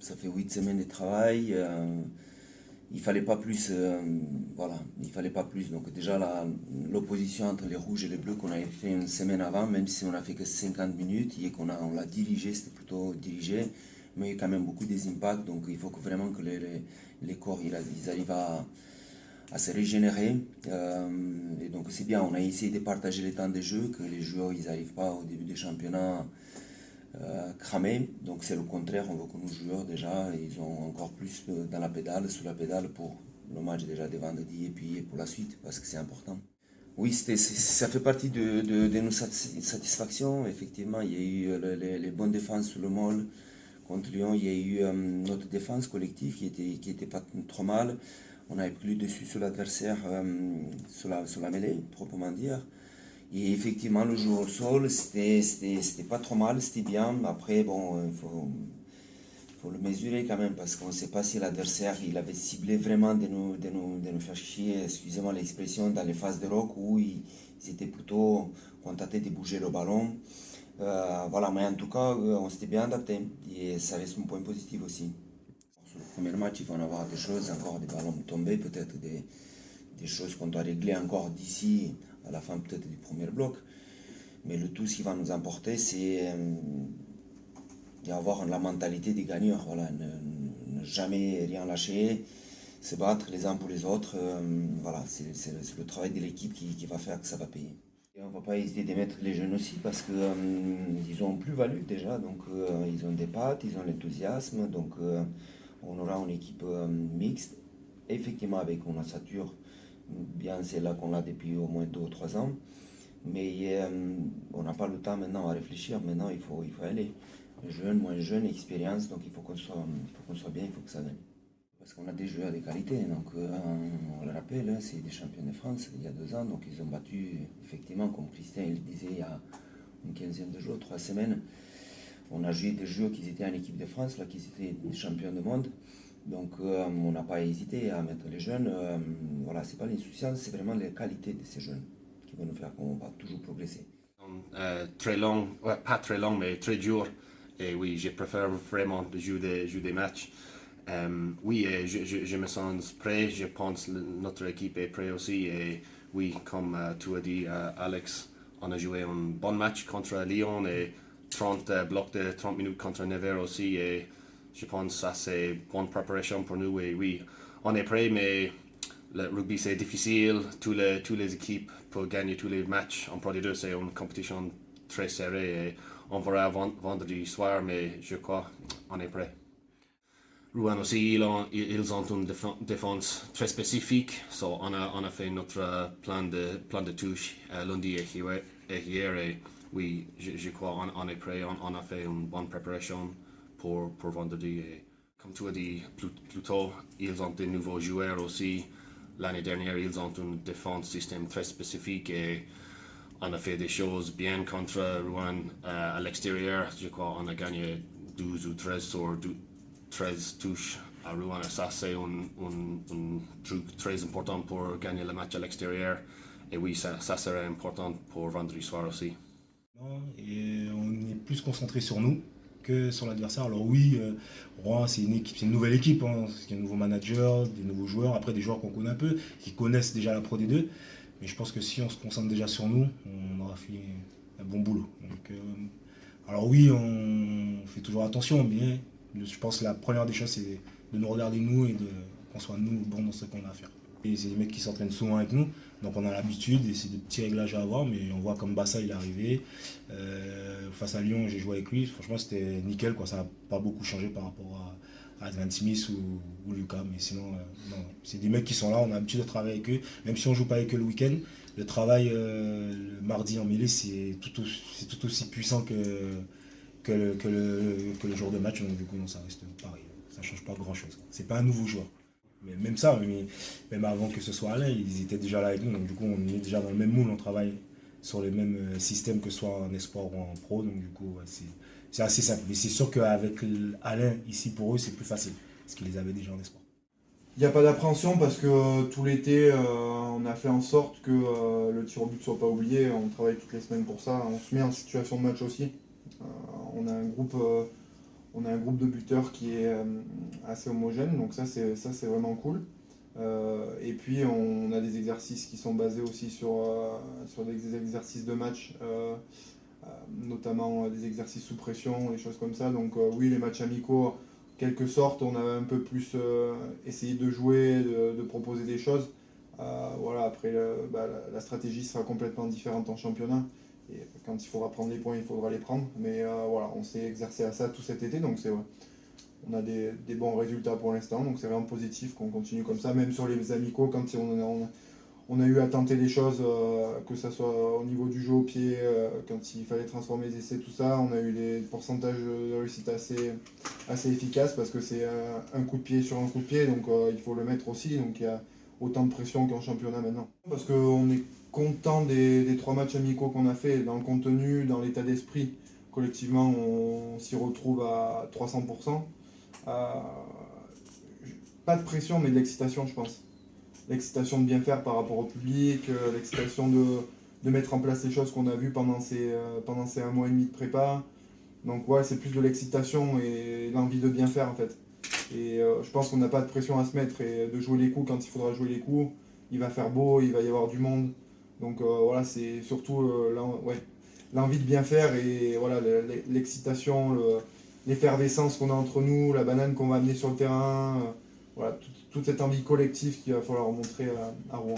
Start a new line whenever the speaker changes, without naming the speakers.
ça fait 8 semaines de travail. Il fallait pas plus, voilà, il fallait pas plus. Donc déjà l'opposition entre les rouges et les bleus qu'on avait fait une semaine avant, même si on a fait que 50 minutes, et on l'a dirigé, c'était plutôt dirigé, mais il y a quand même beaucoup des impacts. Donc il faut vraiment que les corps ils arrivent à se régénérer. Et donc c'est bien, on a essayé de partager les temps de jeu, que les joueurs ils n'arrivent pas au début du championnat cramés. Donc c'est le contraire, on veut que nos joueurs déjà, ils ont encore plus dans la pédale, sous la pédale pour le match déjà de vendredi et puis pour la suite, parce que c'est important. Oui, ça fait partie de nos satisfactions. Effectivement, il y a eu les bonnes défenses sous le môle. Contre Lyon, il y a eu notre défense collective qui était pas trop mal. On avait pris le dessus sur l'adversaire, sur la mêlée, proprement dire. Et effectivement, le jeu au sol, c'était pas trop mal, c'était bien. Après, bon, faut le mesurer quand même, parce qu'on ne sait pas si l'adversaire il avait ciblé vraiment de nous faire chier, excusez-moi l'expression, dans les phases de rock où ils étaient plutôt contentés de bouger le ballon. Voilà, mais en tout cas, on s'était bien adapté et ça reste un point positif aussi. Sur le premier match, il va y en avoir des choses, encore des ballons tombés, peut-être des choses qu'on doit régler encore d'ici à la fin peut-être du premier bloc. Mais le tout, ce qui va nous emporter, c'est d'avoir la mentalité des gagnants. Voilà, ne jamais rien lâcher, se battre les uns pour les autres. Voilà, c'est le travail de l'équipe qui va faire que ça va payer. Et on ne va pas hésiter de mettre les jeunes aussi parce que ils ont plus-value déjà. Donc ils ont des pattes, ils ont l'enthousiasme. Donc on aura une équipe mixte, effectivement avec une ossature bien celle-là qu'on a depuis au moins 2 ou 3 ans. Mais on n'a pas le temps maintenant à réfléchir. Maintenant, il faut aller. Jeune, moins jeune, expérience. Donc il faut qu'on soit bien, il faut que ça gagne. Parce qu'on a des joueurs de qualité. Donc on le rappelle, hein, c'est des champions de France il y a 2 ans. Donc ils ont battu, effectivement, comme Christian il disait il y a une quinzaine de jours, 3 semaines. On a joué des joueurs qui étaient en équipe de France, là, qui étaient des champions du monde. Donc on n'a pas hésité à mettre les jeunes. Voilà, c'est pas l'insouciance, c'est vraiment les qualités de ces jeunes qui vont nous faire qu'on va toujours progresser.
Très long, ouais, pas très long, mais très dur. Et oui, je préfère vraiment de jouer des matchs. Oui, je me sens prêt. Je pense que notre équipe est prête aussi. Et oui, comme tu as dit, Alex, on a joué un bon match contre Lyon et 30 blocs de 30 minutes contre Nevers aussi. Et je pense que ça c'est une bonne préparation pour nous. Et oui, on est prêt, mais le rugby c'est difficile. Toutes les équipes pour gagner tous les matchs en Pro D2, c'est une compétition très serrée. Et on verra vendredi soir, mais je crois qu'on est prêt. Rouen aussi, ils ont une défense très spécifique. So on a fait notre plan de touche lundi et hier. Et oui, je crois on est prêt. On a fait une bonne préparation pour vendredi. Et comme tu as dit plus tôt, ils ont de nouveaux joueurs aussi. L'année dernière, ils ont une défense système très spécifique et on a fait des choses bien contre Rouen à l'extérieur. Je crois on a gagné 12 ou 13 sur 13 touches à Rouen. Ça, c'est un truc très important pour gagner le match à l'extérieur. Et oui, ça serait important pour vendredi soir aussi.
Et on est plus concentré sur nous que sur l'adversaire. Alors oui, Rouen c'est une nouvelle équipe, hein. Il y a un nouveau manager, des nouveaux joueurs, après des joueurs qu'on connaît un peu, qui connaissent déjà la Pro D2. Mais je pense que si on se concentre déjà sur nous, on aura fait un bon boulot. Donc, alors oui, on fait toujours attention, mais je pense que la première des choses, c'est de nous regarder nous et qu'on soit nous bons dans ce qu'on a à faire. Et c'est des mecs qui s'entraînent souvent avec nous, donc on a l'habitude et c'est des petits réglages à avoir, mais on voit comme Bassa il est arrivé. Face à Lyon, j'ai joué avec lui, franchement c'était nickel, quoi. Ça n'a pas beaucoup changé par rapport à Adrian Smith ou Lucas, mais sinon, non. C'est des mecs qui sont là, on a l'habitude de travailler avec eux, même si on ne joue pas avec eux le week-end. Le travail le mardi en mêlée, c'est tout aussi puissant que le jour de match, donc du coup non, ça reste pareil, ça change pas grand chose. C'est pas un nouveau joueur. Mais même ça, même avant que ce soit Alain, ils étaient déjà là avec nous, donc du coup on est déjà dans le même moule, on travaille sur les mêmes systèmes que ce soit en espoir ou en pro, donc du coup ouais, c'est assez simple. Mais c'est sûr qu'avec Alain ici pour eux c'est plus facile, parce qu'ils les avaient déjà en espoir.
Il n'y a pas d'appréhension parce que tout l'été, on a fait en sorte que le tir au but ne soit pas oublié. On travaille toutes les semaines pour ça. On se met en situation de match aussi. On a un groupe On a un groupe de buteurs qui est assez homogène, donc ça c'est vraiment cool. Et puis on a des exercices qui sont basés aussi sur des exercices de match, notamment des exercices sous pression, des choses comme ça. Donc oui, les matchs amicaux, en quelque sorte, on a un peu plus essayé de jouer, de proposer des choses. Voilà, après, la stratégie sera complètement différente en championnat. Et quand il faudra prendre les points, il faudra les prendre. Mais voilà, on s'est exercé à ça tout cet été, donc on a des bons résultats pour l'instant. Donc c'est vraiment positif qu'on continue comme ça. Même sur les amicaux, quand on a eu à tenter des choses, que ce soit au niveau du jeu au pied, quand il fallait transformer les essais, tout ça, on a eu des pourcentages de réussite assez efficaces parce que c'est un coup de pied sur un coup de pied, donc il faut le mettre aussi. Donc il y a autant de pression qu'en championnat maintenant. Parce qu'on est content des 3 matchs amicaux qu'on a fait, dans le contenu, dans l'état d'esprit. Collectivement, on s'y retrouve à 300%. Pas de pression, mais de l'excitation, je pense. L'excitation de bien faire par rapport au public, l'excitation de mettre en place les choses qu'on a vues pendant ces 1 mois et demi de prépa. Donc ouais, c'est plus de l'excitation et l'envie de bien faire en fait. Et je pense qu'on n'a pas de pression à se mettre et de jouer les coups quand il faudra jouer les coups. Il va faire beau, il va y avoir du monde. Donc voilà, c'est surtout l'envie de bien faire et voilà, l'excitation, l'effervescence qu'on a entre nous, la banane qu'on va amener sur le terrain. Voilà, toute cette envie collective qu'il va falloir montrer à Rouen.